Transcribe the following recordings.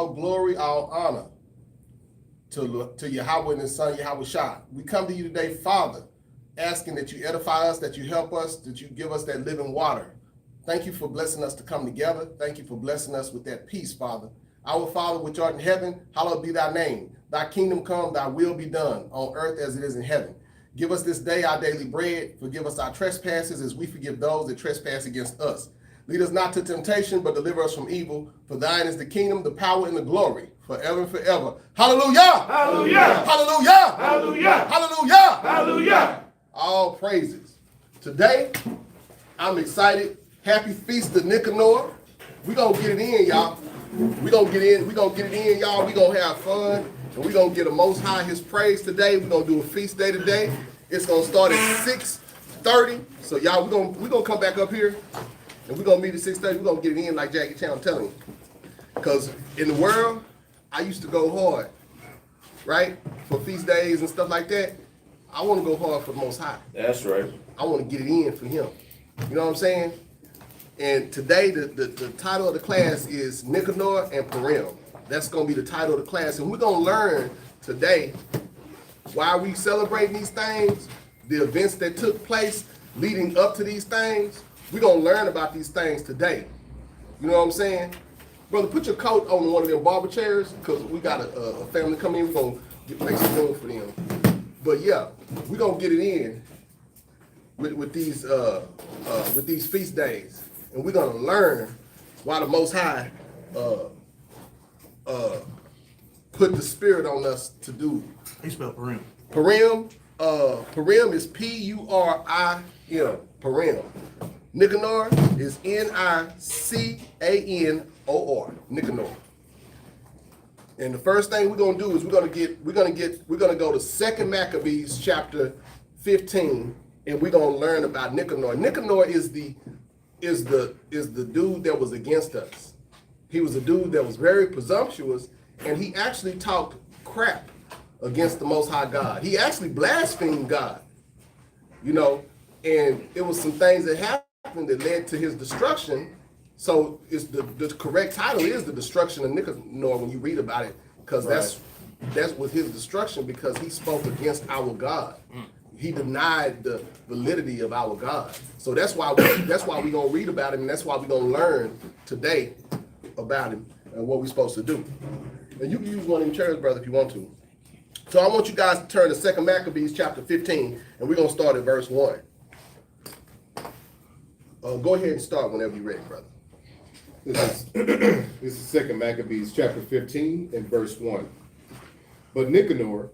all glory, all honor to Yahweh and His Son, Yahweh Shah. We come to you today, Father, asking that you edify us, that you help us, that you give us that living water. Thank you for blessing us to come together. Thank you for blessing us with that peace, Father. Our Father, which art in heaven, hallowed be thy name. Thy kingdom come, thy will be done, on earth as it is in heaven. Give us this day our daily bread. Forgive us our trespasses as we forgive those that trespass against us. Lead us not to temptation, but deliver us from evil. For thine is the kingdom, the power, and the glory, forever and forever. Hallelujah! Hallelujah! Hallelujah! Hallelujah! Hallelujah! Hallelujah! All praises. Today, I'm excited. Happy Feast of Nicanor. We're going to get it in, y'all. We're going to get it in, y'all. We're going to have fun. And we're going to get the Most High His praise today. We're going to do a feast day today. It's going to start at 6:30. So, y'all, we're gonna come back up here. And we're going to meet at 6:30. We're going to get it in like Jackie Chan, I'm telling you. Because in the world, I used to go hard, right? For feast days and stuff like that. I want to go hard for the Most High. That's right. I want to get it in for Him. You know what I'm saying? And today, the title of the class is Nicanor and Purim. That's going to be the title of the class. And we're going to learn today why we celebrate these things, the events that took place leading up to these things. We're going to learn about these things today. You know what I'm saying? Brother, put your coat on one of them barber chairs because we got a family coming in. We're going to make some room for them. But yeah, we're going to get it in with these feast days. And we're going to learn why the Most High put the Spirit on us to do. How you spell Purim? Purim is P-U-R-I-M. Purim. Nicanor is N-I-C-A-N-O-R. Nicanor. And the first thing we're gonna do is we're gonna go to 2 Maccabees chapter 15, and we're gonna learn about Nicanor. Nicanor is the dude that was against us. He was a dude that was very presumptuous, and he actually talked crap against the Most High God. He actually blasphemed God, you know, and it was some things that happened that led to his destruction. So it's the correct title is the destruction of Nicanor when you read about it, because that's was his destruction because he spoke against our God. He denied the validity of our God. So that's why we're gonna read about him, and that's why we're gonna learn today about him and what we're supposed to do. And you can use one of them chairs, brother, if you want to. So I want you guys to turn to 2 Maccabees chapter 15, and we're gonna start at verse 1. Go ahead and start whenever you're ready, brother. This is 2 Maccabees chapter 15 and verse 1. But Nicanor,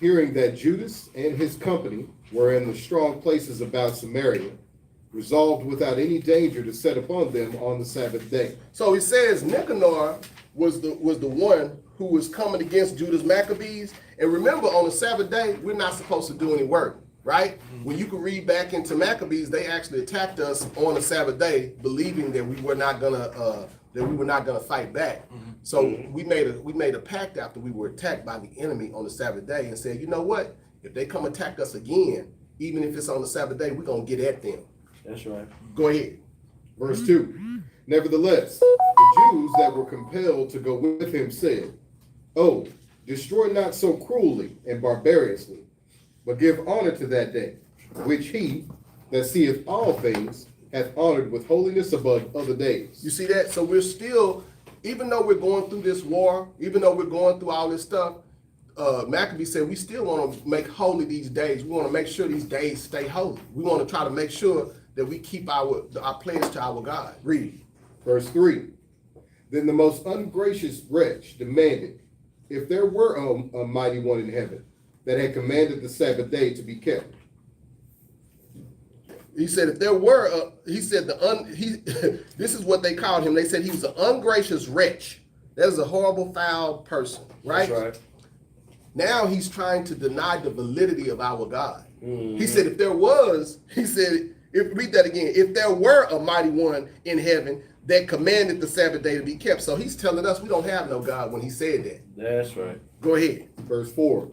hearing that Judas and his company were in the strong places about Samaria, resolved without any danger to set upon them on the Sabbath day. So he says Nicanor was the one who was coming against Judas Maccabees. And remember, on the Sabbath day, we're not supposed to do any work, right? When you can read back into Maccabees, they actually attacked us on the Sabbath day, believing that we were not gonna fight back. So we made a pact after we were attacked by the enemy on the Sabbath day and said, you know what? If they come attack us again, even if it's on the Sabbath day, we're gonna get at them. That's right. Go ahead. Verse 2. Nevertheless, the Jews that were compelled to go with him said, Oh, destroy not so cruelly and barbarously, but give honor to that day, which he that seeth all things hath honored with holiness above other days. You see that? So we're still, even though we're going through this war, even though we're going through all this stuff, Maccabee said we still want to make holy these days. We want to make sure these days stay holy. We want to try to make sure that we keep our pledge to our God. Read. Verse 3. Then the most ungracious wretch demanded if there were a mighty one in heaven that had commanded the Sabbath day to be kept. He said if there were this is what they called him. They said he was an ungracious wretch. That is a horrible, foul person, right? That's right. Now he's trying to deny the validity of our God. He said if there was, read that again, if there were a mighty one in heaven that commanded the Sabbath day to be kept. So he's telling us we don't have no God when he said that. That's right. Go ahead. Verse 4.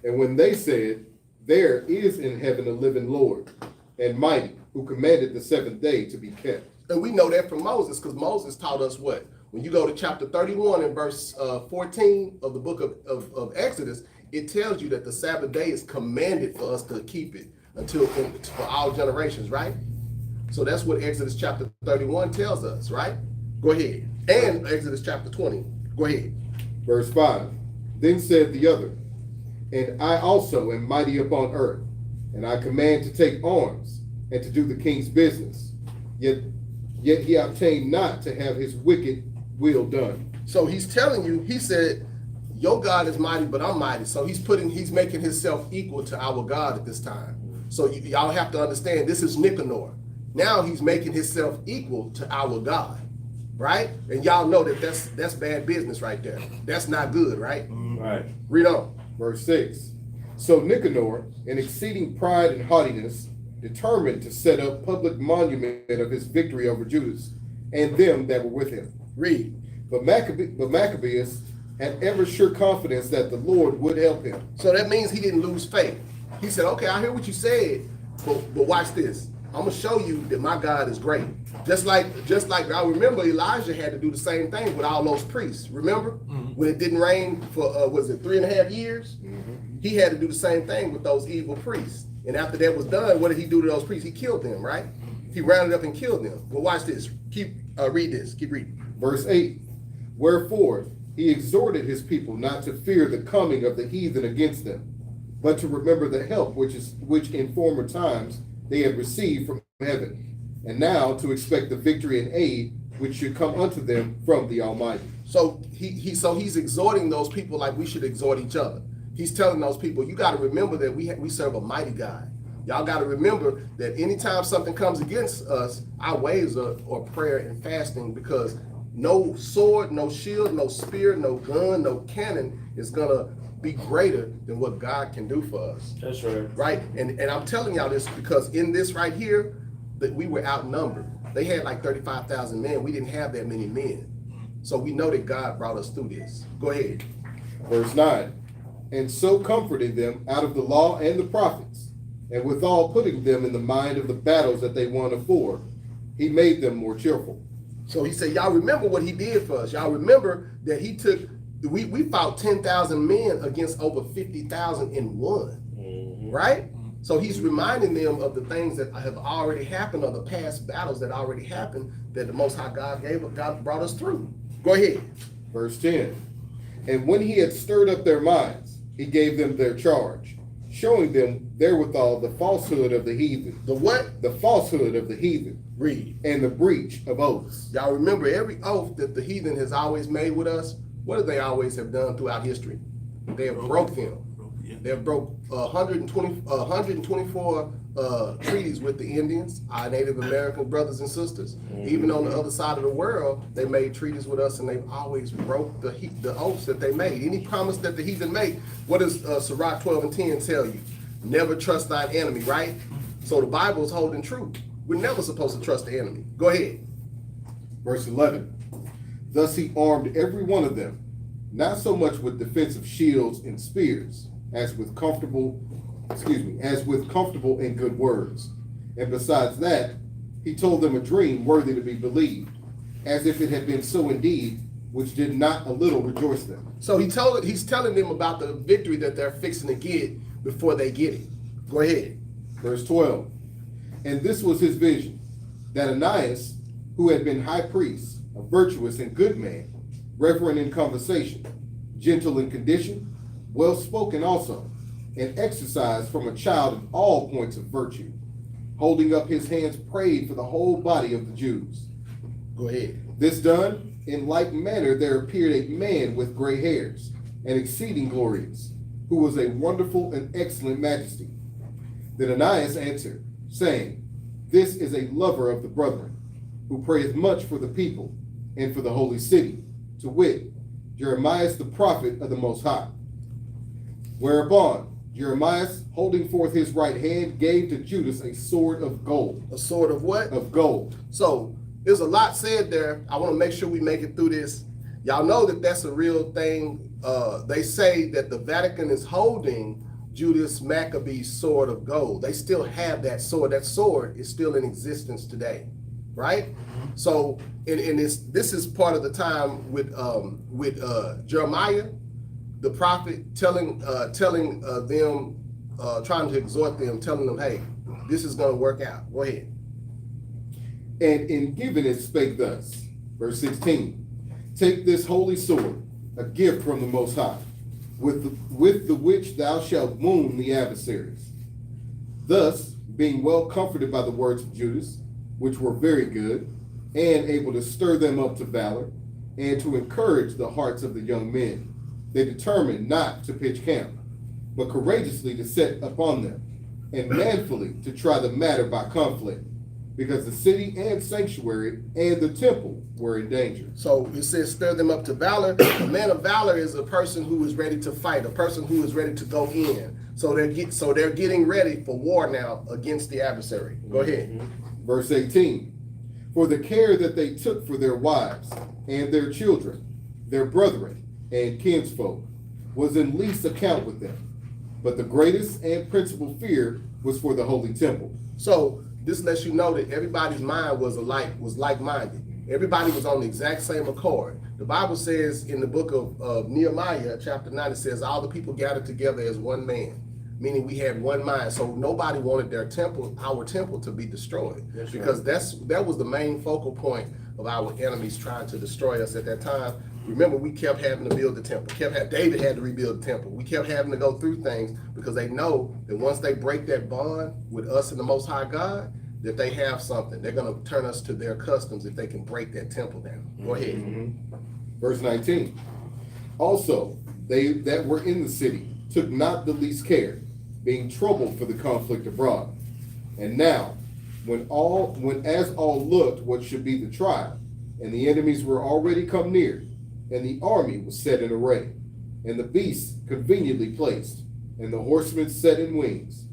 And when they said, there is in heaven a living Lord and mighty, who commanded the seventh day to be kept. And we know that from Moses, because Moses taught us what? When you go to chapter 31 and verse 14 of the book of Exodus, it tells you that the Sabbath day is commanded for us to keep it for all generations, right? So that's what Exodus chapter 31 tells us, right? Go ahead. And Exodus chapter 20. Go ahead. Verse 5. Then said the other, and I also am mighty upon earth, and I command to take arms and to do the king's business. Yet he obtained not to have his wicked will done. So he's telling you, he said, your God is mighty, but I'm mighty. So he's making himself equal to our God at this time. So y'all have to understand, this is Nicanor. Now he's making himself equal to our God, right? And y'all know that that's bad business right there. That's not good, right? Right. Read on. Verse 6. So Nicanor, in exceeding pride and haughtiness, determined to set up public monument of his victory over Judas and them that were with him. Read. But Maccabeus had ever sure confidence that the Lord would help him. So that means he didn't lose faith. He said, okay, I hear what you said, but watch this. I'm gonna show you that my God is great. Just like I remember Elijah had to do the same thing with all those priests. Remember? When it didn't rain for was it 3.5 years? He had to do the same thing with those evil priests. And after that was done, what did he do to those priests? He killed them, right? He rounded up and killed them. Well, watch this. Read this. Keep reading. Verse 8. Wherefore he exhorted his people not to fear the coming of the heathen against them, but to remember the help which in former times they had received from heaven, and now to expect the victory and aid which should come unto them from the Almighty. So he's exhorting those people like we should exhort each other. He's telling those people, you got to remember that we serve a mighty God. Y'all got to remember that anytime something comes against us, our ways are prayer and fasting, because no sword, no shield, no spear, no gun, no cannon is gonna be greater than what God can do for us. That's right. Right? And I'm telling y'all this because in this right here, that we were outnumbered. They had like 35,000 men. We didn't have that many men. So we know that God brought us through this. Go ahead. Verse 9. And so comforting them out of the law and the prophets, and withal putting them in the mind of the battles that they won afore, he made them more cheerful. So he said, y'all remember what he did for us. Y'all remember that we fought 10,000 men against over 50,000 in one, right? So he's reminding them of the things that have already happened, or the past battles that already happened, that the Most High God brought us through. Go ahead. Verse 10. And when he had stirred up their minds, he gave them their charge, showing them therewithal the falsehood of the heathen. The what? The falsehood of the heathen. Read. And the breach of oaths. Y'all remember every oath that the heathen has always made with us? What do they always have done throughout history? They have broke them. They have broke 124 treaties with the Indians, our Native American brothers and sisters. Even on the other side of the world, they made treaties with us, and they've always broke the oaths that they made. Any promise that the heathen made, what does Sirach 12:10 tell you? Never trust thine enemy, right? So the Bible is holding true. We're never supposed to trust the enemy. Go ahead. Verse 11. Thus he armed every one of them, not so much with defensive shields and spears, as with comfortable and good words. And besides that, he told them a dream worthy to be believed, as if it had been so indeed, which did not a little rejoice them. So he's telling them about the victory that they're fixing to get before they get it. Go ahead. Verse 12. And this was his vision, that Ananias, who had been high priest, a virtuous and good man, reverent in conversation, gentle in condition, well spoken also, and exercised from a child in all points of virtue, holding up his hands, prayed for the whole body of the Jews. Go ahead. This done, in like manner there appeared a man with gray hairs, and exceeding glorious, who was a wonderful and excellent majesty. Then Ananias answered, saying, This is a lover of the brethren, who prayeth much for the people and for the holy city, to wit, Jeremias the prophet of the Most High. Whereupon Jeremias, holding forth his right hand, gave to Judas a sword of gold. A sword of what? Of gold. So there's a lot said there. I want to make sure we make it through this. Y'all know that that's a real thing. They say that the Vatican is holding Judas Maccabee's sword of gold. They still have that sword. That sword is still in existence today. right? So, and this is part of the time with Jeremiah, the prophet, telling them, trying to exhort them, telling them, hey, this is going to work out. Go ahead. And in giving it spake thus, verse 16, take this holy sword, a gift from the Most High, with the which thou shalt wound the adversaries. Thus, being well comforted by the words of Judas, which were very good, and able to stir them up to valor, and to encourage the hearts of the young men, they determined not to pitch camp, but courageously to set upon them, and manfully to try the matter by conflict, because the city and sanctuary and the temple were in danger. So it says stir them up to valor. A man of valor is a person who is ready to fight, a person who is ready to go in. So they're getting ready for war now against the adversary. Go ahead. Verse 18, for the care that they took for their wives and their children, their brethren and kinsfolk, was in least account with them. But the greatest and principal fear was for the holy temple. So this lets you know that everybody's mind was like-minded. Everybody was on the exact same accord. The Bible says in the book of Nehemiah, chapter 9, it says, all the people gathered together as one man, meaning we had one mind. So nobody wanted our temple to be destroyed. That's because right. that was the main focal point of our enemies trying to destroy us at that time. Remember, we kept having to build the temple. David had to rebuild the temple. We kept having to go through things because they know that once they break that bond with us and the Most High God, that they have something. They're going to turn us to their customs if they can break that temple down. Go ahead. Verse 19, also they that were in the city took not the least care, being troubled for the conflict abroad. And now, when as all looked what should be the trial, and the enemies were already come near, and the army was set in array, and the beasts conveniently placed, and the horsemen set in wings,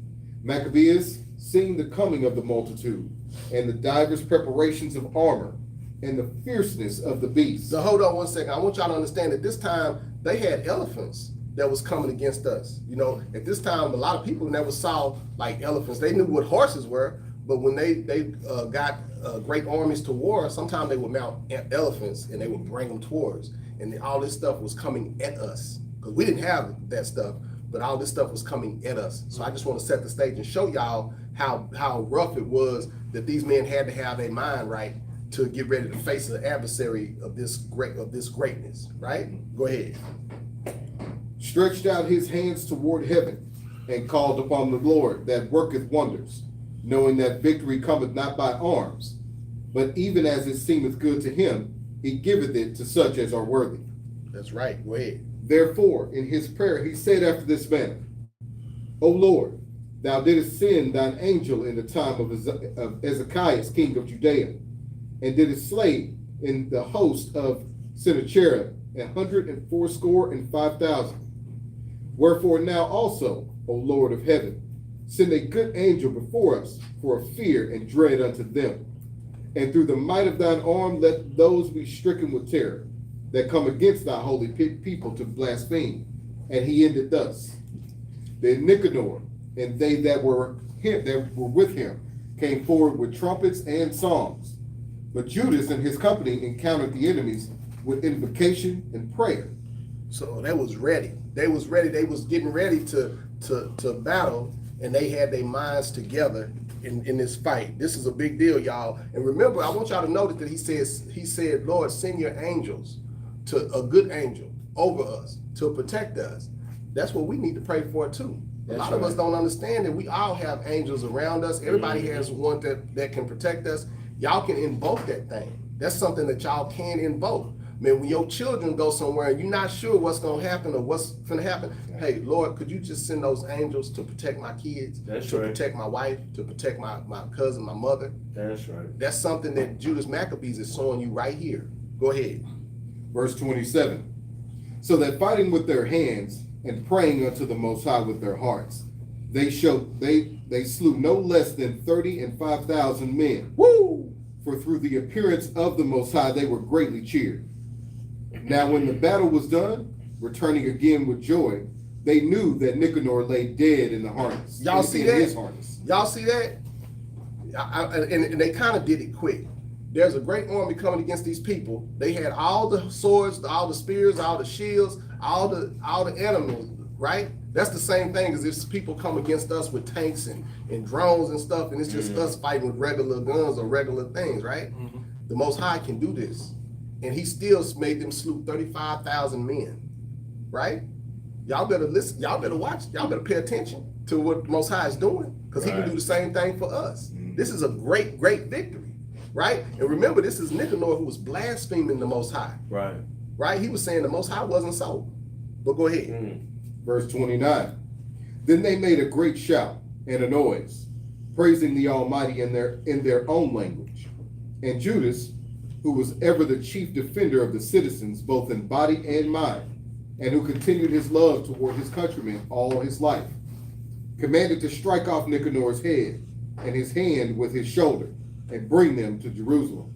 Maccabeus, seeing the coming of the multitude, and the divers preparations of armor, and the fierceness of the beasts. So hold on one second. I want y'all to understand that this time they had elephants that was coming against us. You know, at this time, a lot of people never saw like elephants. They knew what horses were, but when they got great armies to war, sometimes they would mount elephants and they would bring them towards. And all this stuff was coming at us because we didn't have that stuff, but all this stuff was coming at us. So I just want to set the stage and show y'all how rough it was that these men had to have their mind right to get ready to face an adversary of this greatness. Right? Go ahead. Stretched out his hands toward heaven, and called upon the Lord that worketh wonders, knowing that victory cometh not by arms, but even as it seemeth good to him, he giveth it to such as are worthy. That's right. Go ahead. Therefore, in his prayer, he said after this manner, O Lord, thou didst send thine angel in the time of Ezekias, king of Judea, and didst slay in the host of Sennacherib 185,000. Wherefore now also, O Lord of heaven, send a good angel before us for a fear and dread unto them. And through the might of thine arm, let those be stricken with terror that come against thy holy people to blaspheme. And he ended thus. Then Nicanor and they that were with him came forward with trumpets and songs. But Judas and his company encountered the enemies with invocation and prayer. So they was ready. They was ready. They was getting ready to battle, and they had their minds together in this fight. This is a big deal, y'all. And remember, I want y'all to notice that he said, Lord, send your angels, to a good angel over us to protect us. That's what we need to pray for too. A lot of us don't understand that we all have angels around us. Everybody has one that can protect us. Y'all can invoke that thing. That's something that y'all can invoke. Man, when your children go somewhere and you're not sure what's going to happen or what's going to happen, hey, Lord, could you just send those angels to protect my kids, protect my wife, to protect my cousin, my mother? That's right. That's something that Judas Maccabees is showing you right here. Go ahead. Verse 27. So that fighting with their hands and praying unto the Most High with their hearts, they slew no less than 35,000 men. Woo! For through the appearance of the Most High, they were greatly cheered. Now when the battle was done, returning again with joy, they knew that Nicanor lay dead in the harness. Y'all see that? His harness. Y'all see that? And they kind of did it quick. there's a great army coming against these people. They had all the swords, all the spears, all the shields, all the animals, right? That's the same thing as if people come against us with tanks and drones and stuff, and it's just us fighting with regular guns or regular things, right? The Most High can do this. And he still made them slew 35,000 men, right? Y'all better listen, y'all better watch, y'all better pay attention to what the Most High is doing, because he can do the same thing for us. This is a great, great victory, right? And remember, this is Nicanor who was blaspheming the Most High. Right? He was saying the Most High wasn't so. But go ahead. Verse 29. Then they made a great shout and a noise, praising the Almighty in their own language. And Judas, who was ever the chief defender of the citizens, both in body and mind, and who continued his love toward his countrymen all his life, commanded to strike off Nicanor's head and his hand with his shoulder, and bring them to Jerusalem.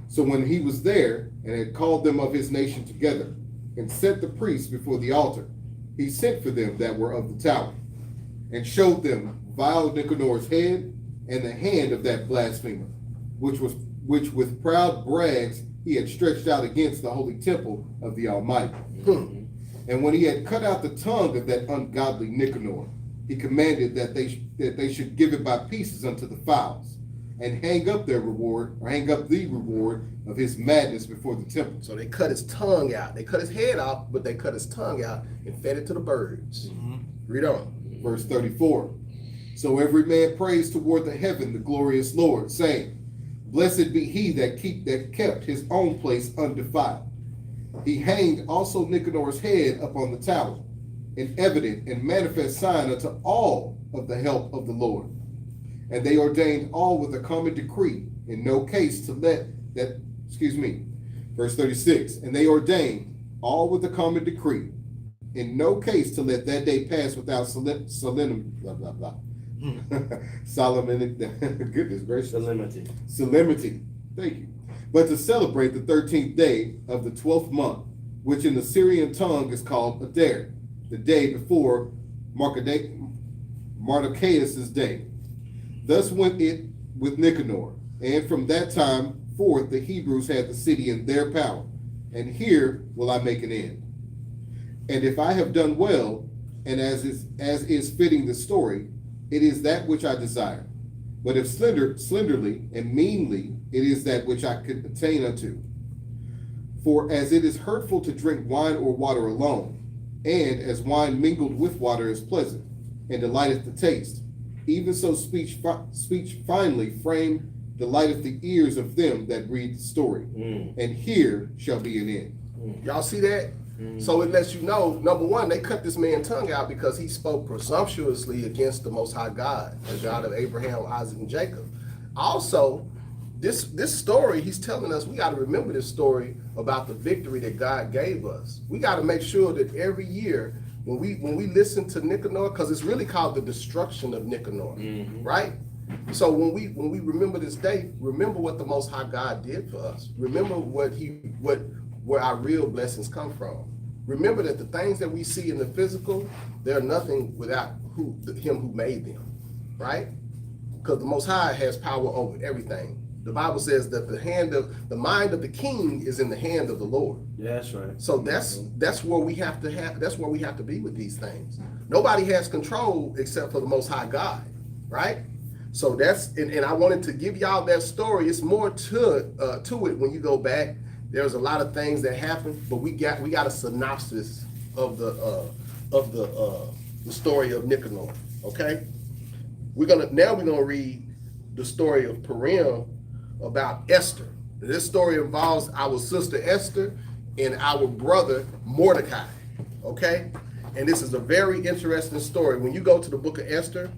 So when he was there, and had called them of his nation together, and set the priests before the altar, he sent for them that were of the tower, and showed them vile Nicanor's head, and the hand of that blasphemer, which with proud brags he had stretched out against the holy temple of the Almighty. And when he had cut out the tongue of that ungodly Nicanor, he commanded that they should give it by pieces unto the fowls, and hang up the reward of his madness before the temple. So they cut his tongue out. They cut his head off, but they cut his tongue out and fed it to the birds. Read on. Verse 34. So every man praised toward the heaven the glorious Lord, saying, Blessed be he that kept his own place undefiled. He hanged also Nicanor's head upon the tower, an evident and manifest sign unto all of the help of the Lord. And they ordained all with a common decree, in no case to let that, verse 36, and they ordained all with a common decree, in no case to let that day pass without solemnity, goodness gracious. Solemnity, thank you. But to celebrate the 13th day of the 12th month, which in the Syrian tongue is called Adar, the day before Mardochaeus' day. Thus went it with Nicanor, and from that time forth the Hebrews had the city in their power. And here will I make an end. And if I have done well, and as is fitting the story, it is that which I desire. But if slenderly and meanly, it is that which I could attain unto. For as it is hurtful to drink wine or water alone, and as wine mingled with water is pleasant, and delighteth the taste, even so speech finely framed delighteth the ears of them that read the story. And here shall be an end. Y'all see that? So it lets you know, number one, they cut this man's tongue out because he spoke presumptuously against the Most High God, the God of Abraham, Isaac, and Jacob. Also, this story, he's telling us, we got to remember this story about the victory that God gave us. We got to make sure that every year when we listen to Nicanor, because it's really called the destruction of Nicanor, right? So when we remember this day, remember what the Most High God did for us. Remember where our real blessings come from. Remember that the things that we see in the physical, they're nothing without him who made them, right? Because the Most High has power over everything. The Bible says that the mind of the king is in the hand of the Lord. Yeah, that's right. So that's where we have to be with these things. Nobody has control except for the Most High God, right? So and I wanted to give y'all that story. It's more to it when you go back. There's a lot of things that happen, but we got a synopsis of the story of Nicanor. Okay, we're gonna read the story of Purim about Esther. This story involves our sister Esther and our brother Mordecai. Okay, and this is a very interesting story. When you go to the book of Esther,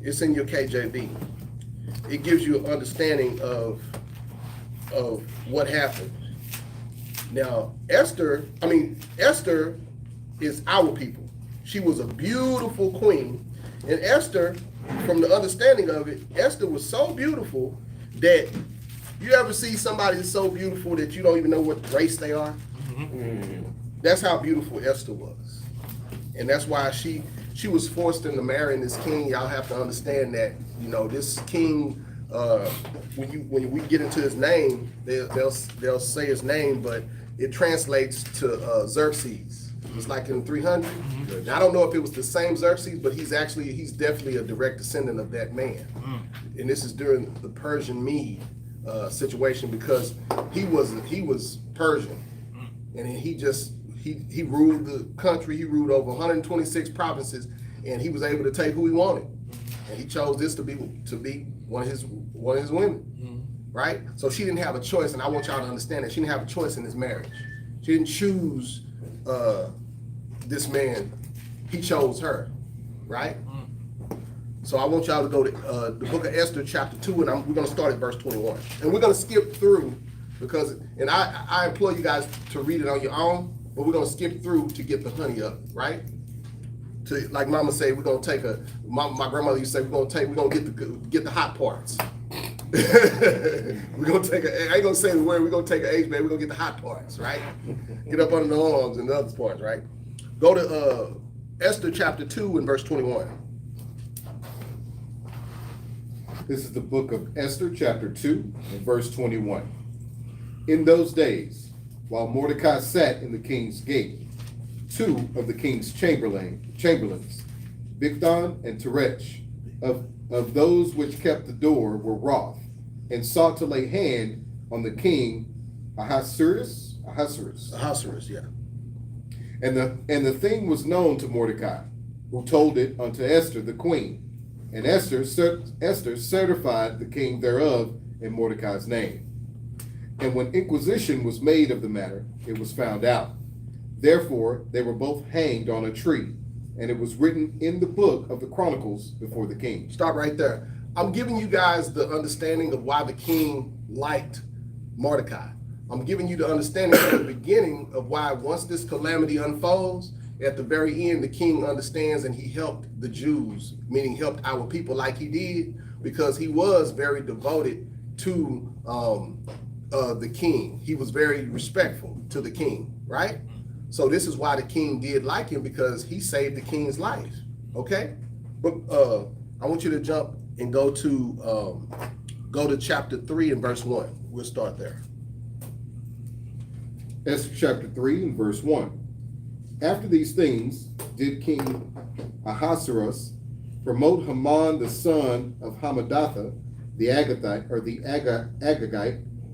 it's in your KJV. It gives you an understanding of what happened. Now, Esther is our people. She was a beautiful queen. And Esther, from the understanding of it, Esther was so beautiful that you ever see somebody that's so beautiful that you don't even know what race they are? That's how beautiful Esther was. And that's why she was forced into marrying this king. Y'all have to understand that, this king when we get into his name, they'll say his name, but it translates to Xerxes. It's like in 300. Now, I don't know if it was the same Xerxes, but he's definitely a direct descendant of that man. And this is during the Persian Mede situation, because he was Persian, and he ruled the country. He ruled over 126 provinces, and he was able to take who he wanted, and he chose this to be one of his women, right? So she didn't have a choice, and I want y'all to understand that she didn't have a choice in this marriage. She didn't choose this man; he chose her, right? So I want y'all to go to the book of Esther, chapter 2, and we're going to start at verse 21. And we're going to skip through and I implore you guys to read it on your own, but we're going to skip through to get the honey up, right? Like Mama say, we're going to take my grandmother used to say, we're going to get the hot parts. We're going to take I ain't going to say the word, we're going to take an H, man, we're going to get the hot parts, right? Get up under the arms and the other parts, right? Go to Esther, chapter 2, and verse 21. This is the book of Esther, chapter 2, and verse 21. In those days, while Mordecai sat in the king's gate, two of the king's chamberlains, Bigthan and Teresh, of those which kept the door, were wroth, and sought to lay hand on the king Ahasuerus, yeah. And the thing was known to Mordecai, who told it unto Esther the queen. And Esther certified the king thereof in Mordecai's name. And when inquisition was made of the matter, it was found out. Therefore they were both hanged on a tree, and it was written in the book of the Chronicles before the king. Stop right there. I'm giving you guys the understanding of why the king liked Mordecai. I'm giving you the understanding at the beginning of why, once this calamity unfolds, at the very end, the king understands, and he helped the Jews, meaning helped our people like he did, because he was very devoted to the king. He was very respectful to the king, right? So this is why the king did like him, because he saved the king's life, okay? But I want you to jump and go to chapter 3 and verse 1. We'll start there. Esther chapter 3 and verse 1. After these things did King Ahasuerus promote Haman the son of Hammedatha, the Agagite,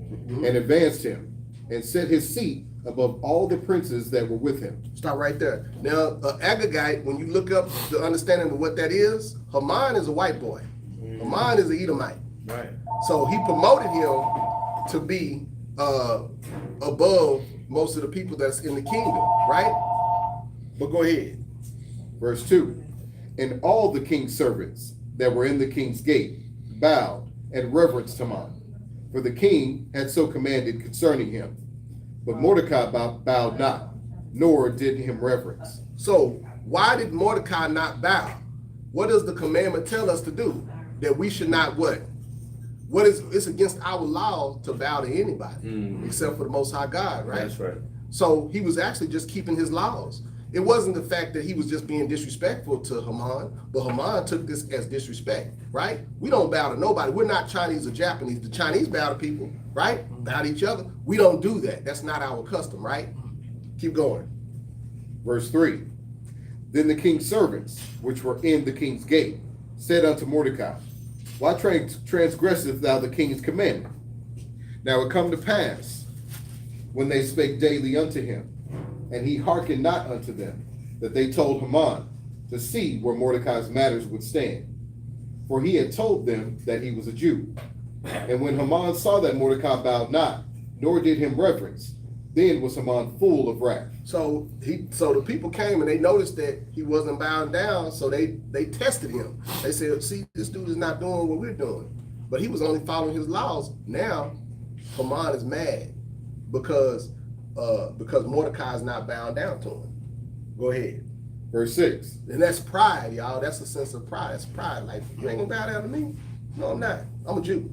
and advanced him, and set his seat above all the princes that were with him. Stop right there. Now, Agagite, when you look up the understanding of what that is, Haman is a white boy. Haman is an Edomite. Right. So he promoted him to be above most of the people that's in the kingdom, right? But go ahead. Verse 2. And all the king's servants that were in the king's gate bowed and reverenced Haman, for the king had so commanded concerning him. But Mordecai bowed not, nor did him reverence. So why did Mordecai not bow? What does the commandment tell us to do? That we should not what? It's against our law to bow to anybody, except for the Most High God, right? That's right. So he was actually just keeping his laws. It wasn't the fact that he was just being disrespectful to Haman, but Haman took this as disrespect, right? We don't bow to nobody. We're not Chinese or Japanese. The Chinese bow to people, right? Bow to each other. We don't do that. That's not our custom, right? Keep going. Verse 3. Then the king's servants, which were in the king's gate, said unto Mordecai, Why transgresseth thou the king's commandment? Now it come to pass, when they spake daily unto him, and he hearkened not unto them, that they told Haman to see where Mordecai's matters would stand. For he had told them that he was a Jew. And when Haman saw that Mordecai bowed not, nor did him reverence, then was Haman full of wrath. So the people came and they noticed that he wasn't bowing down, so they tested him. They said, see, this dude is not doing what we're doing. But he was only following his laws. Now Haman is mad because Mordecai is not bowing down to him. Go ahead. Verse 6. And that's pride, y'all. That's a sense of pride. It's pride. Like, you ain't gonna bow down to me? No, I'm not. I'm a Jew.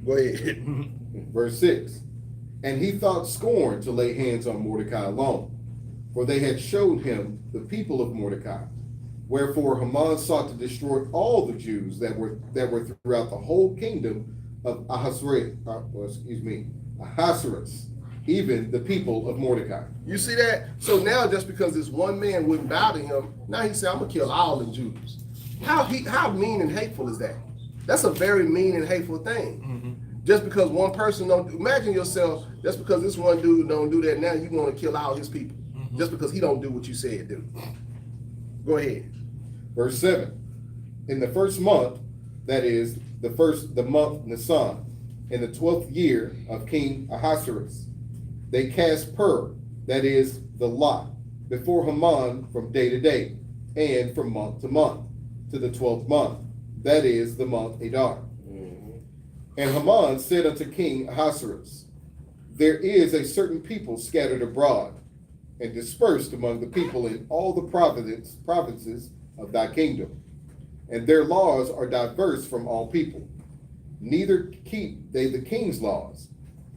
Go ahead. Verse 6. And he thought scorn to lay hands on Mordecai alone, for they had showed him the people of Mordecai, Wherefore Haman sought to destroy all the Jews that were throughout the whole kingdom of Ahasuerus, even the people of Mordecai. You see that? So now just because this one man wouldn't bow to him, now he said, I'm gonna kill all the Jews. How mean and hateful is that? That's a very mean and hateful thing. Mm-hmm. Just because one person don't, imagine yourself, just because this one dude don't do that, now you want to kill all his people. Mm-hmm. Just because he don't do what you said do. Go ahead. Verse 7. In the first month, that is, the month Nisan, in the 12th year of King Ahasuerus, they cast pur, that is, the lot, before Haman from day to day, and from month to month, to the 12th month, that is, the month Adar. Mm-hmm. And Haman said unto King Ahasuerus, there is a certain people scattered abroad, and dispersed among the people in all the provinces of thy kingdom, and their laws are diverse from all people, neither keep they the king's laws.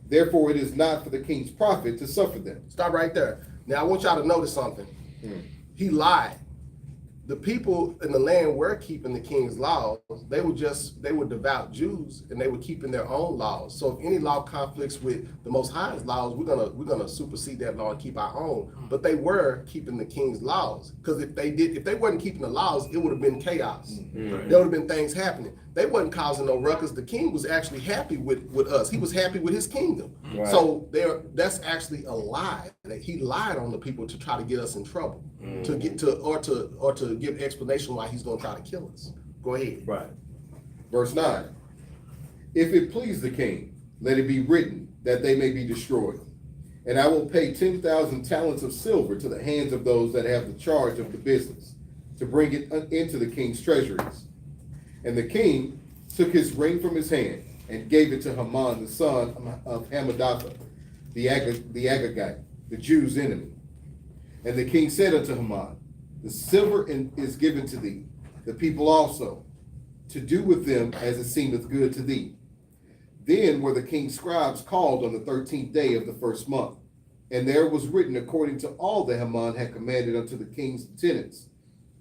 Therefore it is not for the king's profit to suffer them. Stop right there. Now I want y'all to notice something. He lied. The people in the land were keeping the king's laws. They were devout Jews, and they were keeping their own laws. So if any law conflicts with the Most High's laws, we're gonna supersede that law and keep our own. But they were keeping the king's laws, because if they weren't keeping the laws, it would have been chaos. Mm-hmm. There would have been things happening. They wasn't causing no ruckus. The king was actually happy with us. He was happy with his kingdom. Right. So that's actually a lie. That he lied on the people to try to get us in trouble, to get to or to give explanation why he's going to try to kill us. Go ahead. Right. Verse 9. If it please the king, let it be written that they may be destroyed. And I will pay 10,000 talents of silver to the hands of those that have the charge of the business, to bring it into the king's treasuries. And the king took his ring from his hand and gave it to Haman, the son of Hammedatha, the Agagite, the Jews' enemy. And the king said unto Haman, the silver is given to thee, the people also, to do with them as it seemeth good to thee. Then were the king's scribes called on the 13th day of the first month, and there was written according to all that Haman had commanded unto the king's lieutenants,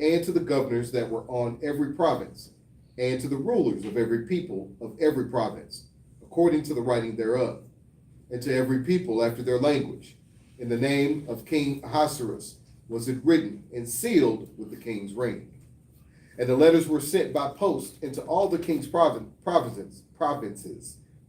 and to the governors that were on every province, and to the rulers of every people of every province, according to the writing thereof, and to every people after their language. In the name of King Ahasuerus was it written and sealed with the king's ring. And the letters were sent by post into all the king's provinces,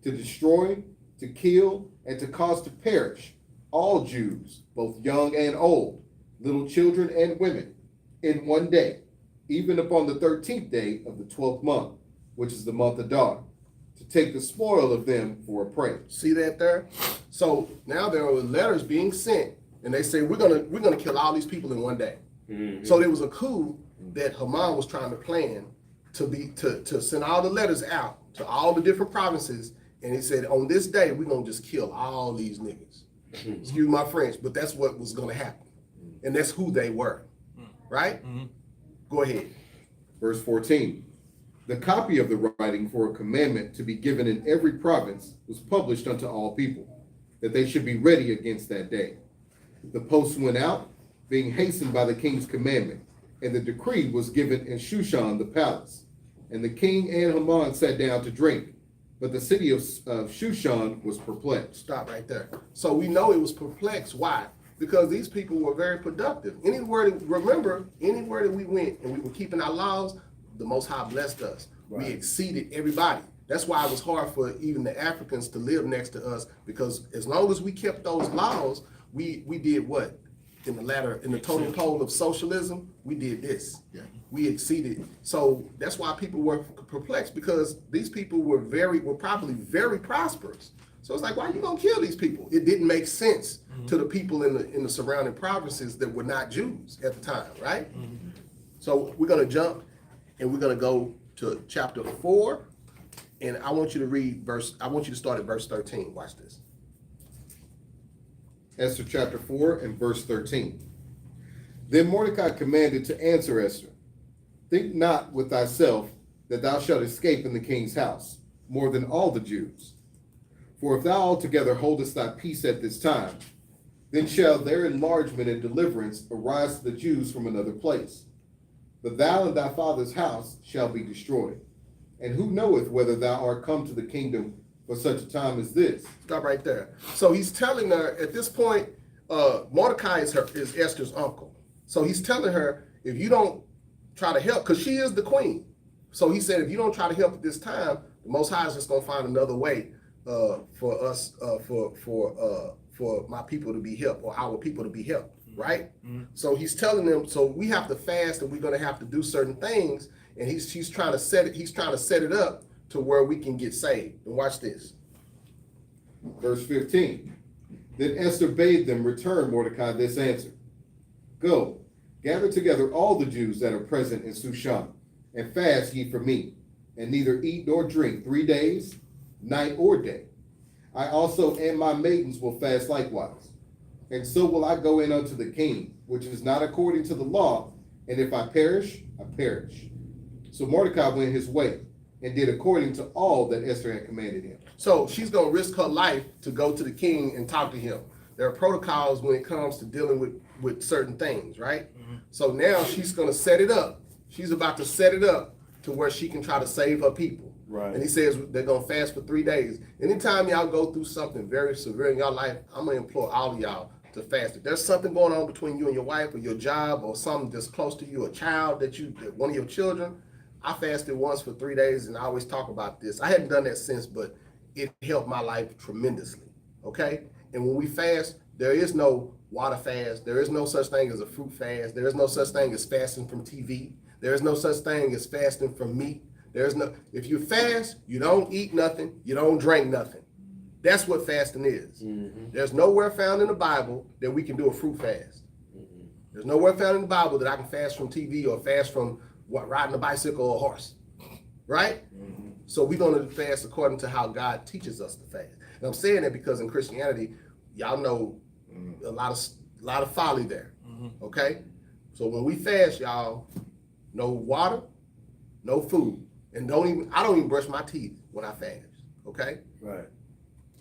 to destroy, to kill, and to cause to perish all Jews, both young and old, little children and women, in one day, even upon the 13th day of the 12th month, which is the month of Adar, to take the spoil of them for a prey. See that there? So now there are letters being sent, and they say we're gonna kill all these people in one day. Mm-hmm. So there was a coup that Haman was trying to plan to send all the letters out to all the different provinces, and he said on this day we're gonna just kill all these niggas. Mm-hmm. Excuse my French, but that's what was gonna happen, and that's who they were, right? Mm-hmm. Go ahead. Verse 14. The copy of the writing for a commandment to be given in every province was published unto all people, that they should be ready against that day. The post went out, being hastened by the king's commandment, and the decree was given in Shushan the palace. And the king and Haman sat down to drink, but the city of Shushan was perplexed. Stop right there. So we know it was perplexed. Why? Because these people were very productive. Anywhere that we went and we were keeping our laws, the Most High blessed us. Right. We exceeded everybody. That's why it was hard for even the Africans to live next to us, because as long as we kept those laws, we did what? In the totem pole of socialism, we did this. Yeah. We exceeded. So that's why people were perplexed, because these people were probably very prosperous. So it's like, why are you gonna kill these people? It didn't make sense to the people in the surrounding provinces that were not Jews at the time, right? Mm-hmm. So we're gonna jump and we're gonna go to chapter 4, and I want you to start at verse 13. Watch this. Esther chapter 4 and verse 13. Then Mordecai commanded to answer Esther, think not with thyself that thou shalt escape in the king's house, more than all the Jews. For if thou altogether holdest thy peace at this time, then shall their enlargement and deliverance arise to the Jews from another place. but thou and thy father's house shall be destroyed. And who knoweth whether thou art come to the kingdom for such a time as this? Stop right there. So he's telling her at this point, Mordecai is Esther's uncle. So he's telling her, if you don't try to help, because she is the queen. So he said, if you don't try to help at this time, the Most High is just going to find another way for us, for my people to be helped, or our people to be helped, right? Mm-hmm. So he's telling them, so we have to fast, and we're going to have to do certain things, and he's trying to set it. He's trying to set it up to where we can get saved. And watch this. Verse 15. Then Esther bade them return Mordecai this answer: Go, gather together all the Jews that are present in Shushan, and fast ye for me, and neither eat nor drink 3 days, night or day. I also and my maidens will fast likewise. And so will I go in unto the king, which is not according to the law, and if I perish, I perish. So Mordecai went his way, and did according to all that Esther had commanded him. So she's going to risk her life to go to the king and talk to him. There are protocols when it comes to dealing with certain things, right? Mm-hmm. So now she's going to set it up. She's about to set it up to where she can try to save her people. Right. And he says they're going to fast for 3 days. Anytime y'all go through something very severe in your life, I'm going to implore all of y'all to fast. If there's something going on between you and your wife, or your job, or something that's close to you, a child that one of your children, I fasted once for 3 days, and I always talk about this. I hadn't done that since, but it helped my life tremendously, okay? And when we fast, there is no water fast. There is no such thing as a fruit fast. There is no such thing as fasting from TV. There is no such thing as fasting from meat. If you fast, you don't eat nothing, you don't drink nothing. That's what fasting is. Mm-hmm. There's nowhere found in the Bible that we can do a fruit fast. Mm-hmm. There's nowhere found in the Bible that I can fast from TV or fast from riding a bicycle or a horse, right? Mm-hmm. So we're going to fast according to how God teaches us to fast. And I'm saying that because in Christianity, y'all know a lot of folly there, okay? So when we fast, y'all, no water, no food, and I don't even brush my teeth when I fast, okay? Right.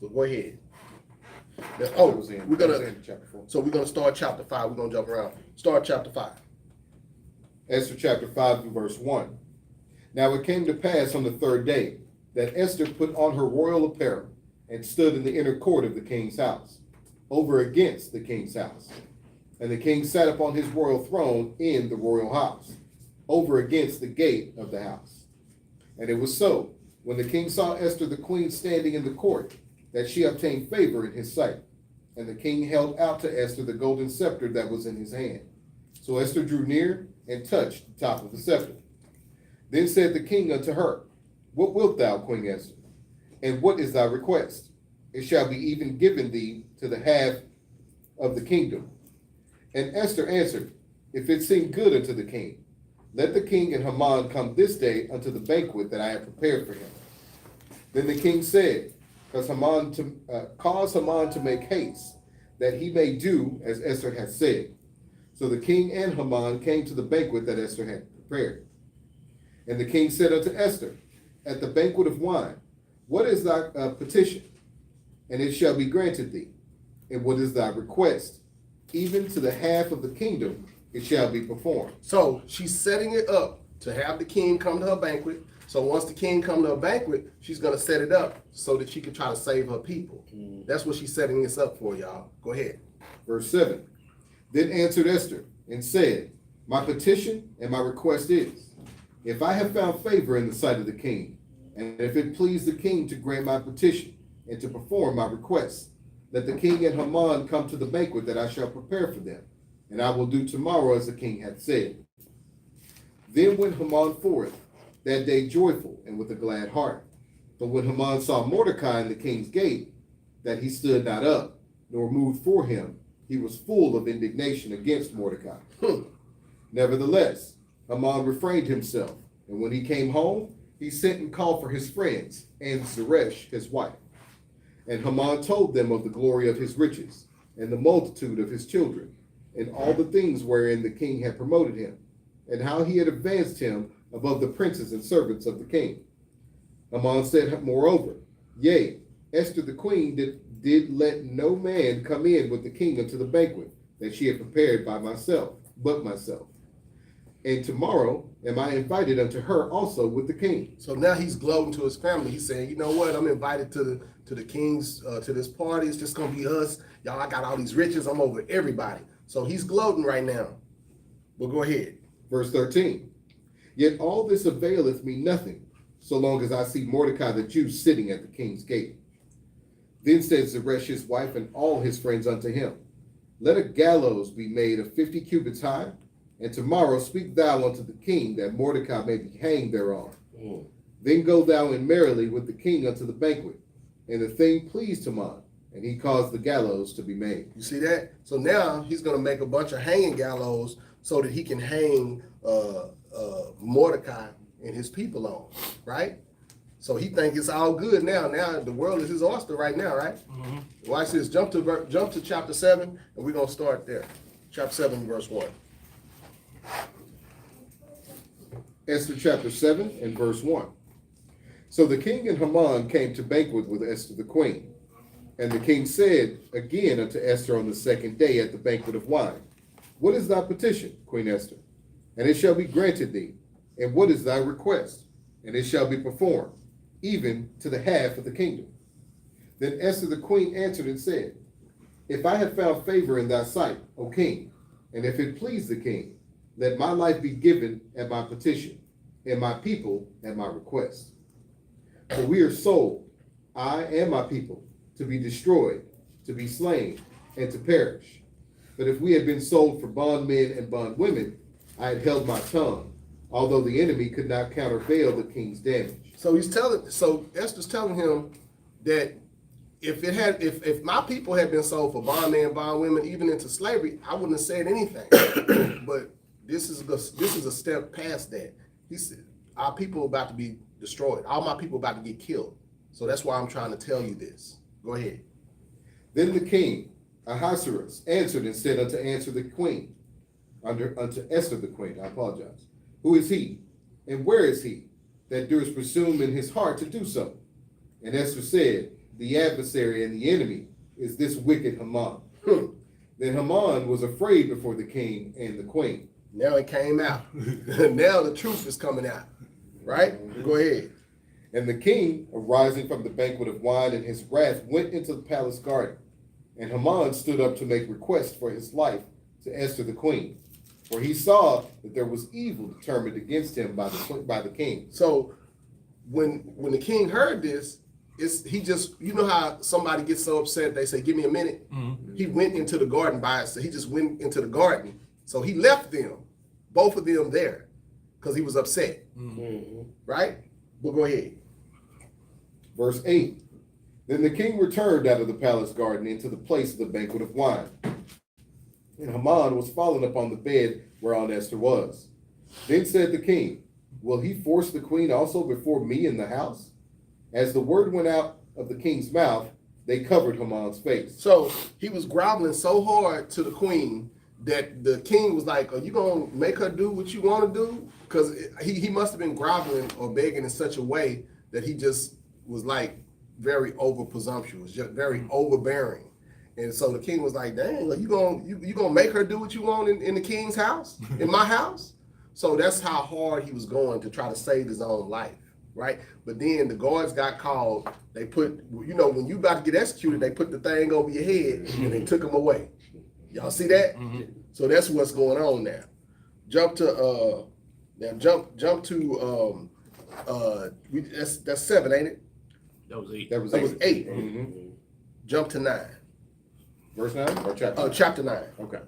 So go ahead. We're gonna start chapter 5. We're gonna jump around. Start chapter 5. Esther chapter 5 and verse 1. Now it came to pass on the 3rd day that Esther put on her royal apparel and stood in the inner court of the king's house, over against the king's house. And the king sat upon his royal throne in the royal house, over against the gate of the house. And it was so, when the king saw Esther the queen standing in the court, that she obtained favor in his sight. And the king held out to Esther the golden scepter that was in his hand. So Esther drew near and touched the top of the scepter. Then said the king unto her, What wilt thou, Queen Esther? And what is thy request? It shall be even given thee to the half of the kingdom. And Esther answered, If it seem good unto the king, let the king and Haman come this day unto the banquet that I have prepared for him. Then the king said, Cause Haman to make haste, that he may do as Esther hath said. So the king and Haman came to the banquet that Esther had prepared. And the king said unto Esther, At the banquet of wine, what is thy petition? And it shall be granted thee. And what is thy request? Even to the half of the kingdom it shall be performed. So she's setting it up to have the king come to her banquet. So once the king come to her banquet, she's going to set it up so that she can try to save her people. That's what she's setting this up for, y'all. Go ahead. Verse 7. Then answered Esther and said, My petition and my request is, if I have found favor in the sight of the king, and if it please the king to grant my petition and to perform my request, let the king and Haman come to the banquet that I shall prepare for them, and I will do tomorrow as the king hath said. Then went Haman forth that day joyful and with a glad heart. But when Haman saw Mordecai in the king's gate, that he stood not up, nor moved for him, he was full of indignation against Mordecai. Nevertheless, Haman refrained himself, and when he came home, he sent and called for his friends and Zeresh his wife. And Haman told them of the glory of his riches, and the multitude of his children, and all the things wherein the king had promoted him, and how he had advanced him above the princes and servants of the king. Haman said, moreover, Yea, Esther the queen did let no man come in with the king unto the banquet that she had prepared but myself. And tomorrow am I invited unto her also with the king. So now he's gloating to his family. He's saying, you know what? I'm invited to the king's to this party. It's just gonna be us. Y'all, I got all these riches. I'm over everybody. So he's gloating right now. Well, go ahead. Verse 13. Yet all this availeth me nothing, so long as I see Mordecai the Jew sitting at the king's gate. Then said Zeresh his wife and all his friends unto him, Let a gallows be made of 50 cubits high, and tomorrow speak thou unto the king, that Mordecai may be hanged thereon. Then go thou in merrily with the king unto the banquet. And the thing pleased Haman, and he caused the gallows to be made. You see that? So now he's going to make a bunch of hanging gallows so that he can hang Mordecai and his people on, right? So he thinks it's all good now. Now the world is his oyster right now, right? Mm-hmm. Watch this. Jump to chapter 7, and we're going to start there. Chapter 7, verse 1. Esther chapter 7 and verse 1. So the king and Haman came to banquet with Esther the queen. And the king said again unto Esther on the second day at the banquet of wine, What is thy petition, Queen Esther? And it shall be granted thee. And what is thy request? And it shall be performed, even to the half of the kingdom. Then Esther the queen answered and said, If I have found favor in thy sight, O king, and if it please the king, let my life be given at my petition, and my people at my request. For we are sold, I and my people, to be destroyed, to be slain, and to perish. But if we had been sold for bondmen and bondwomen, I had held my tongue, although the enemy could not countervail the king's damage. So Esther's telling him that if my people had been sold for bondmen and bondwomen, even into slavery, I wouldn't have said anything. But this is a step past that. He said, our people are about to be destroyed. All my people are about to get killed. So that's why I'm trying to tell you this. Go ahead. Then the king, Ahasuerus, answered and said unto Esther the queen, I apologize. Who is he, and where is he, that durst presume in his heart to do so? And Esther said, The adversary and the enemy is this wicked Haman. Then Haman was afraid before the king and the queen. Now it came out. Now the truth is coming out. Right? Go ahead. And the king, arising from the banquet of wine in his wrath, went into the palace garden. And Haman stood up to make request for his life to Esther the queen, for he saw that there was evil determined against him by the king. So when the king heard this, he just, you know how somebody gets so upset, they say, give me a minute. Mm-hmm. He went into the garden by himself. He just went into the garden. So he left them, both of them there, because he was upset. Mm-hmm. Right? Well, go ahead. Verse 8. Then the king returned out of the palace garden into the place of the banquet of wine. And Haman was fallen upon the bed whereon Esther was. Then said the king, Will he force the queen also before me in the house? As the word went out of the king's mouth, they covered Haman's face. So he was groveling so hard to the queen that the king was like, are you going to make her do what you want to do? Because he must have been groveling or begging in such a way that he just was like very over presumptuous, just very overbearing. And so the king was like, dang, are you gonna make her do what you want in the king's house, in my house? So that's how hard he was going to try to save his own life, right? But then the guards got called. They put, when you about to get executed, they put the thing over your head and they took him away. Y'all see that? Mm-hmm. So that's what's going on now. Jump to that's 7, ain't it? That was 8. That was 8. Mm-hmm. Jump to 9. Verse 9 or chapter 9? Chapter 9. Okay.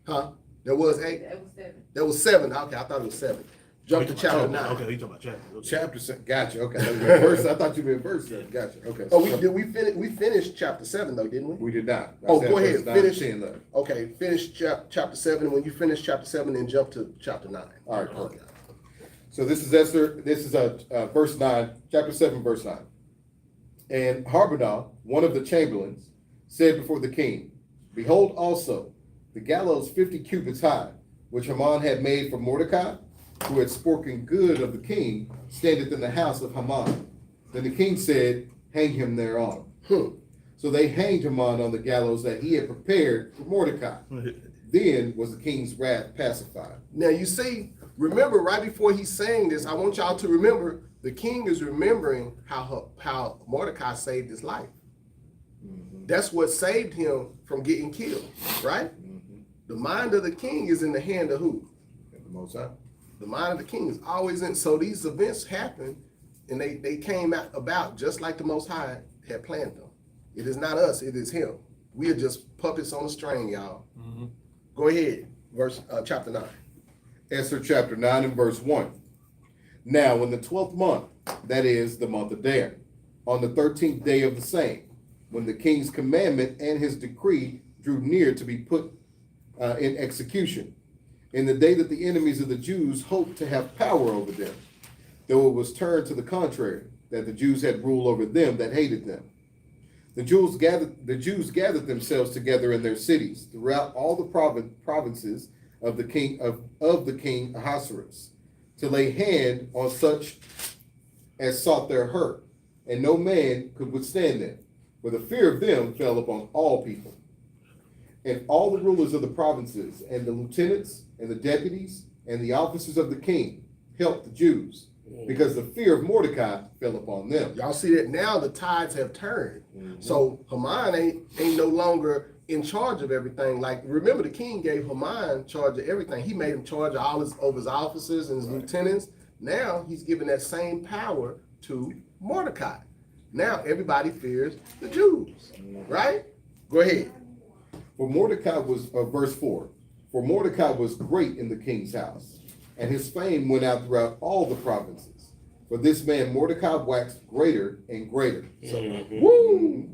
Huh? There was 8? That was 7. There was 7. Okay, I thought it was 7. Jump to chapter 9. Okay, you talking about chapter. Okay. Chapter 7. Gotcha. Okay. Verse, I thought you meant verse 7. Gotcha. Okay. Oh, we finished chapter 7 though, didn't we? We did not. Go ahead. Finish. Okay, finish chapter 7. When you finish chapter 7, then jump to chapter 9. All right. Okay. So this is Esther. This is verse 9, chapter 7, verse 9. And Harbonah, one of the chamberlains, said before the king, Behold also the gallows 50 cubits high, which Haman had made for Mordecai, who had spoken good of the king, standeth in the house of Haman. Then the king said, Hang him thereon. So they hanged Haman on the gallows that he had prepared for Mordecai. Then was the king's wrath pacified. Now you see, remember right before he's saying this, I want y'all to remember the king is remembering how Mordecai saved his life. That's what saved him from getting killed, right? The mind of the king is in the hand of who? The Most High. The mind of the king is always in. So these events happen, and they came about just like the Most High had planned them. It is not us, it is him. We are just puppets on a string, y'all. Go ahead, chapter 9. Esther chapter 9 and verse 1. Now in the 12th month, that is the month of Adar, on the 13th day of the same, when the king's commandment and his decree drew near to be put in execution, in the day that the enemies of the Jews hoped to have power over them, though it was turned to the contrary, that the Jews had rule over them that hated them. The Jews gathered themselves together in their cities throughout all the provinces of the king Ahasuerus, to lay hand on such as sought their hurt, and no man could withstand them, for the fear of them fell upon all people. And all the rulers of the provinces, and the lieutenants, and the deputies, and the officers of the king helped the Jews, because the fear of Mordecai fell upon them. Y'all see that now the tides have turned. So Haman ain't no longer in charge of everything. Like, remember, the king gave Haman charge of everything. He made him charge of all his officers and his lieutenants. Now he's giving that same power to Mordecai. Now everybody fears the Jews, right? Go ahead. For Mordecai was, verse 4, for Mordecai was great in the king's house, and his fame went out throughout all the provinces. For this man Mordecai waxed greater and greater. So, Woo!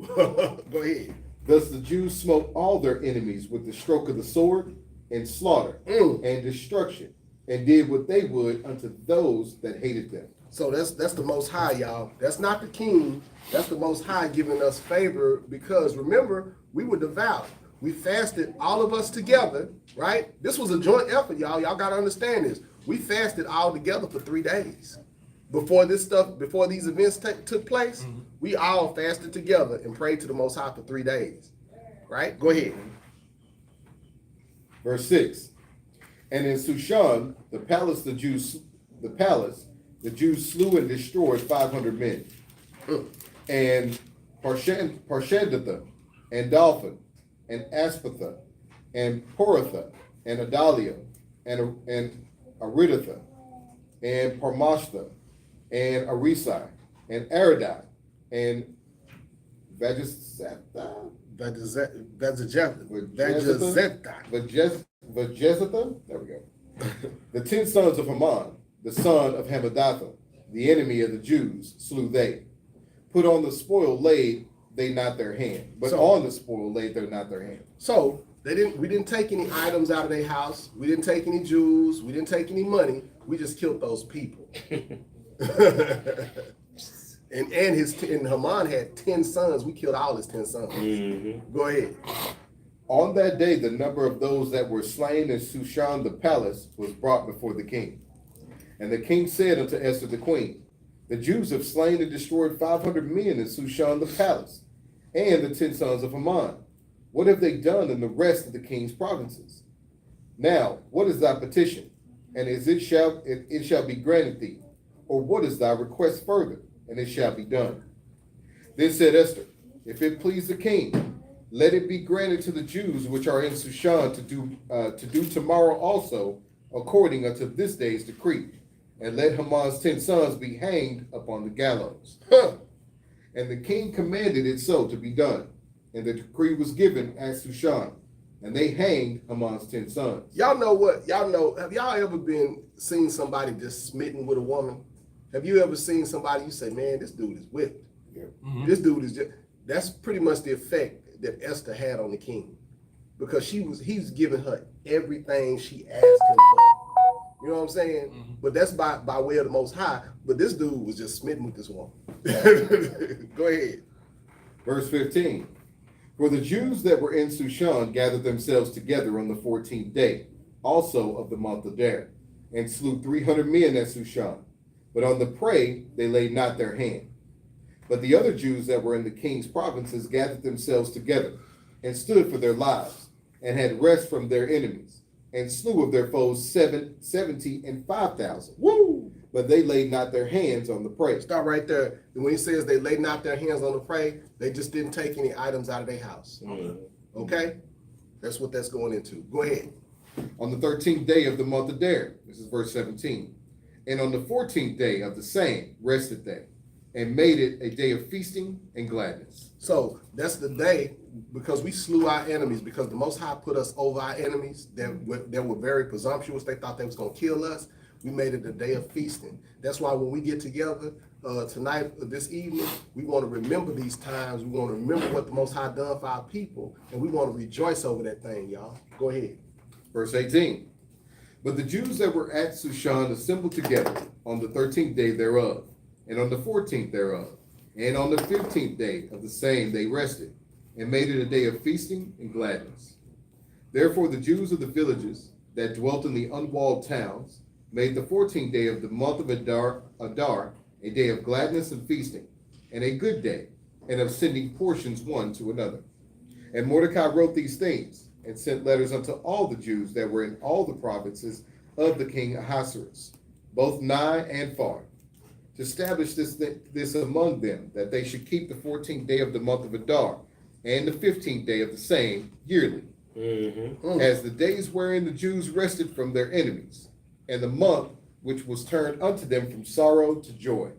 Go ahead. Thus the Jews smote all their enemies with the stroke of the sword, and slaughter, and destruction, and did what they would unto those that hated them. So that's the Most High, y'all. That's not the king. That's the Most High giving us favor, because remember, we were devout. We fasted, all of us together, right? This was a joint effort, y'all. Y'all got to understand this. We fasted all together for 3 days. Before these events took place, we all fasted together and prayed to the Most High for 3 days, right? Go ahead. Verse 6. And in Shushan, the palace, the Jews slew and destroyed 500 men. And Parshandatha, and Dalphon, and Aspatha, and Poratha, and Adalia, and Aridatha, and Parmashtha, and Arisai, and Aradai, and Vajezatha, there we go. The 10 sons of Haman, the son of Hammedatha, the enemy of the Jews, slew they. Put on the spoil laid they not their hand, but on the spoil laid they not their hand. So we didn't take any items out of their house. We didn't take any jewels. We didn't take any money. We just killed those people. and Haman had 10 sons. We killed all his 10 sons. Go ahead. On that day, the number of those that were slain in Shushan the palace was brought before the king. And the king said unto Esther the queen, the Jews have slain and destroyed 500 men in Shushan the palace, and the 10 sons of Haman. What have they done in the rest of the king's provinces? Now, what is thy petition? And it shall be granted thee. Or what is thy request further? And it shall be done. Then said Esther, if it please the king, let it be granted to the Jews which are in Shushan to do tomorrow also, according unto this day's decree. And let Haman's 10 sons be hanged upon the gallows. And the king commanded it so to be done. And the decree was given at Shushan. And they hanged Haman's 10 sons. Y'all know what? Y'all know, have y'all ever seen somebody just smitten with a woman? Have you ever seen somebody you say, man, this dude is whipped? Yeah. This dude is just, that's pretty much the effect that Esther had on the king. Because he's giving her everything she asked him for. You know what I'm saying? But that's by way of the Most High. But this dude was just smitten with this woman. Go ahead. Verse 15. For the Jews that were in Shushan gathered themselves together on the 14th day, also of the month of Adar, and slew 300 men at Shushan. But on the prey they laid not their hand. But the other Jews that were in the king's provinces gathered themselves together, and stood for their lives, and had rest from their enemies, and slew of their foes 70 and 5,000. Woo! But they laid not their hands on the prey. Stop right there. And when he says they laid not their hands on the prey, they just didn't take any items out of their house. Okay? That's what that's going into. Go ahead. On the 13th day of the month of Adar, this is verse 17, and on the 14th day of the same rested they, and made it a day of feasting and gladness. So that's the day, because we slew our enemies, because the Most High put us over our enemies that were very presumptuous. They thought they was going to kill us. We made it a day of feasting. That's why when we get together tonight, this evening, we want to remember these times. We want to remember what the Most High done for our people, and we want to rejoice over that thing, y'all. Go ahead. Verse 18, but the Jews that were at Shushan assembled together on the 13th day thereof, and on the 14th thereof, and on the 15th day of the same they rested, and made it a day of feasting and gladness. Therefore the Jews of the villages that dwelt in the unwalled towns made the 14th day of the month of Adar a day of gladness and feasting, and a good day, and of sending portions one to another. And Mordecai wrote these things, and sent letters unto all the Jews that were in all the provinces of the king Ahasuerus, both nigh and far, to establish this among them, that they should keep the 14th day of the month of Adar, and the 15th day of the same yearly, as the days wherein the Jews rested from their enemies, and the month which was turned unto them from sorrow to joy,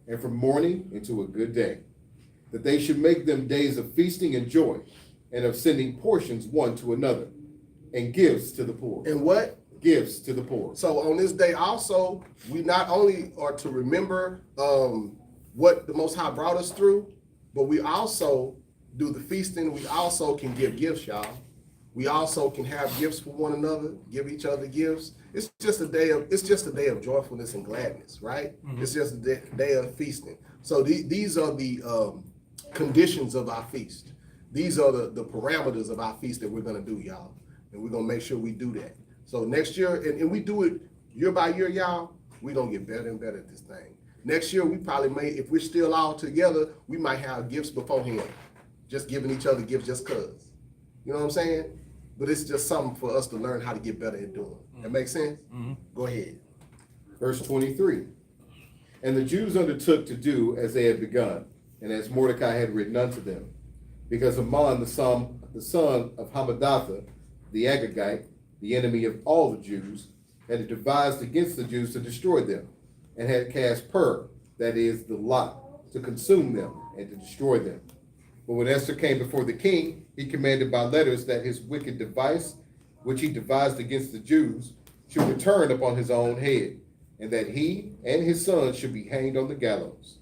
and from mourning into a good day, that they should make them days of feasting and joy, and of sending portions one to another, and gifts to the poor. And what? Gifts to the poor. So on this day also, we not only are to remember what the Most High brought us through, but we also do the feasting. We also can give gifts, y'all. We also can have gifts for one another, give each other gifts. It's just a day of joyfulness and gladness, right? It's just a day of feasting. So these are the conditions of our feast. These are the parameters of our feast that we're going to do, y'all. And we're going to make sure we do that. So next year, and we do it year by year, y'all, we're going to get better and better at this thing. Next year, we probably may, if we're still all together, we might have gifts beforehand. Just giving each other gifts just because. You know what I'm saying? But it's just something for us to learn how to get better at doing. That makes sense? Go ahead. Verse 23, and the Jews undertook to do as they had begun, and as Mordecai had written unto them, because Haman, the son of Hammedatha, the Agagite, the enemy of all the Jews, had devised against the Jews to destroy them, and had cast pur, that is, the lot, to consume them and to destroy them. But when Esther came before the king, he commanded by letters that his wicked device, which he devised against the Jews, should return upon his own head, and that he and his sons should be hanged on the gallows.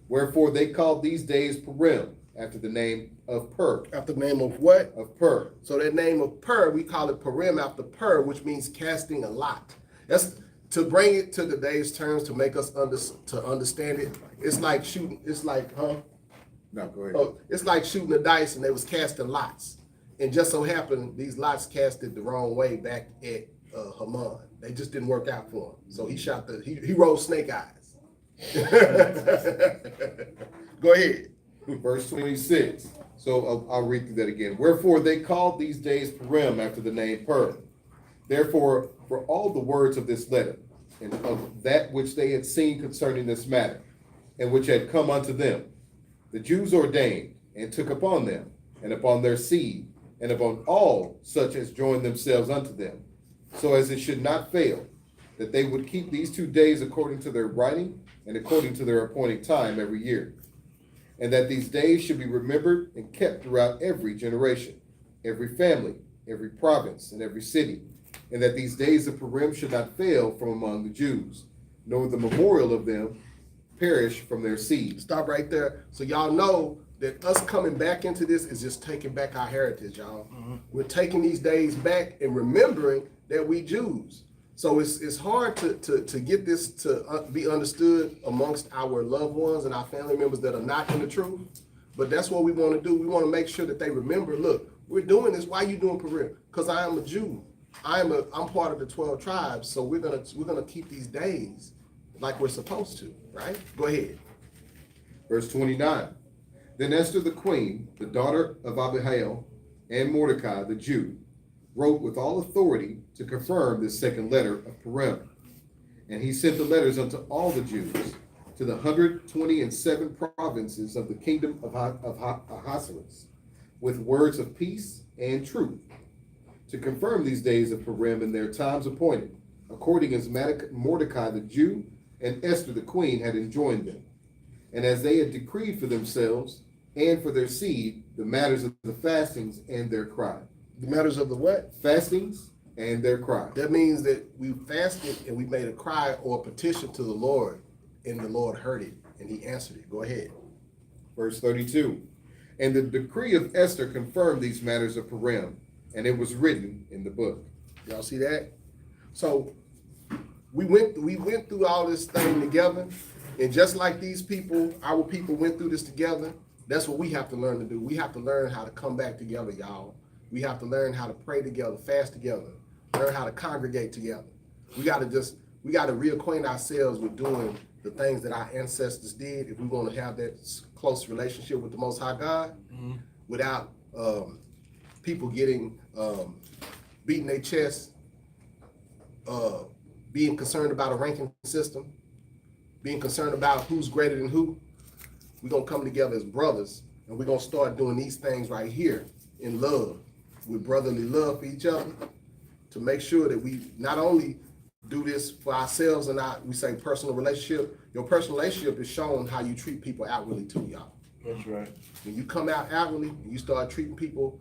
Wherefore they called these days Purim, after the name of Pur. After the name of what? Of Pur. So that name of Pur, we call it Purim after Pur, which means casting a lot. That's to bring it to today's terms, to make us understand it. It's like shooting. It's like, No, go ahead. Oh, it's like shooting the dice, and they was casting lots. And just so happened, these lots casted the wrong way back at Haman. They just didn't work out for him. So he shot he rolled snake eyes. Go ahead. Verse 26. So I'll read through that again. Wherefore they called these days Purim, after the name Pur. Therefore, for all the words of this letter, and of that which they had seen concerning this matter, and which had come unto them, the Jews ordained, and took upon them, and upon their seed, and upon all such as joined themselves unto them, so as it should not fail, that they would keep these 2 days according to their writing, and according to their appointed time every year. And that these days should be remembered and kept throughout every generation, every family, every province, and every city. And that these days of Purim should not fail from among the Jews, nor the memorial of them perish from their seed. Stop right there. So y'all know that us coming back into this is just taking back our heritage, y'all. We're taking these days back and remembering that we Jews. So it's hard to get this to be understood amongst our loved ones and our family members that are not in the truth. But that's what we want to do. We want to make sure that they remember, look, we're doing this. Why are you doing Purim? Because I am a Jew. I'm part of the 12 tribes. So we're gonna keep these days like we're supposed to, right? Go ahead. Verse 29. Then Esther the queen, the daughter of Abihail, and Mordecai the Jew, wrote with all authority to confirm this second letter of Purim. And he sent the letters unto all the Jews, to the 127 provinces of the kingdom of Ahasuerus, with words of peace and truth, to confirm these days of Purim in their times appointed, according as Mordecai the Jew and Esther the queen had enjoined them, and as they had decreed for themselves and for their seed the matters of the fastings and their cry. The matters of the what? Fastings and their cry. That means that we fasted and we made a cry or a petition to the Lord, and the Lord heard it and he answered it. Go ahead. Verse 32. And the decree of Esther confirmed these matters of Purim, and it was written in the book. Y'all see that? So we went through all this thing together, and just like these people, our people went through this together, that's what we have to learn to do. We have to learn how to come back together, y'all. We have to learn how to pray together, fast together, learn how to congregate together. We got to reacquaint ourselves with doing the things that our ancestors did if we want to have that close relationship with the Most High God, without people getting beating their chest, being concerned about a ranking system, being concerned about who's greater than who. We're going to come together as brothers, and we're going to start doing these things right here in love, with brotherly love for each other, to make sure that we not only do this for ourselves and we say personal relationship. Your personal relationship is shown how you treat people outwardly too, y'all. That's right. When you come out outwardly and you start treating people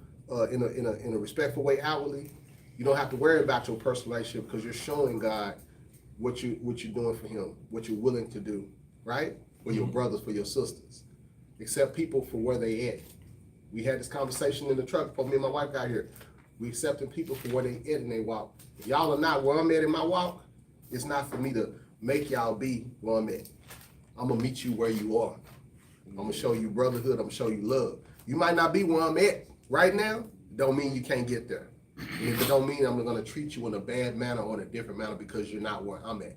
in a respectful way outwardly, you don't have to worry about your personal relationship, because you're showing God what you're doing for him, what you're willing to do, right? For your brothers, for your sisters. Accept people for where they at. We had this conversation in the truck before me and my wife got here. We accepting people for where they at in their walk. If y'all are not where I'm at in my walk, it's not for me to make y'all be where I'm at. I'm gonna meet you where you are. I'm gonna show you brotherhood. I'm gonna show you love. You might not be where I'm at right now. Don't mean you can't get there. And if it don't mean I'm gonna treat you in a bad manner or in a different manner because you're not where I'm at.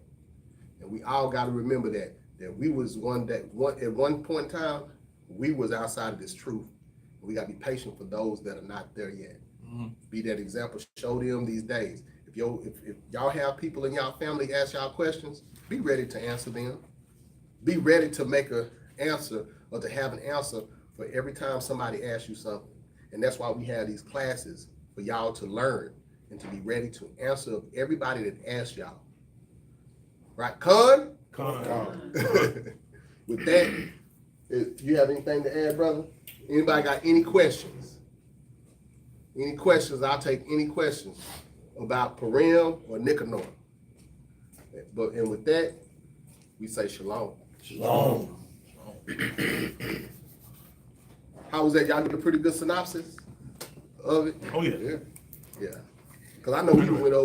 And we all gotta remember that we was at one point in time, we was outside of this truth. We gotta be patient for those that are not there yet. Be that example, show them these days. If y'all have people in y'all family ask y'all questions, be ready to answer them. Be ready to make an answer or to have an answer for every time somebody asks you something. And that's why we have these classes for y'all to learn and to be ready to answer everybody that asks y'all. Right, Con? Con. With that, you have anything to add, brother? Anybody got any questions? Any questions? I'll take any questions about Purim or Nicanor. And with that, we say shalom. Shalom. How was that? Y'all get a pretty good synopsis of it? Oh, yeah. Yeah. Because I know we went over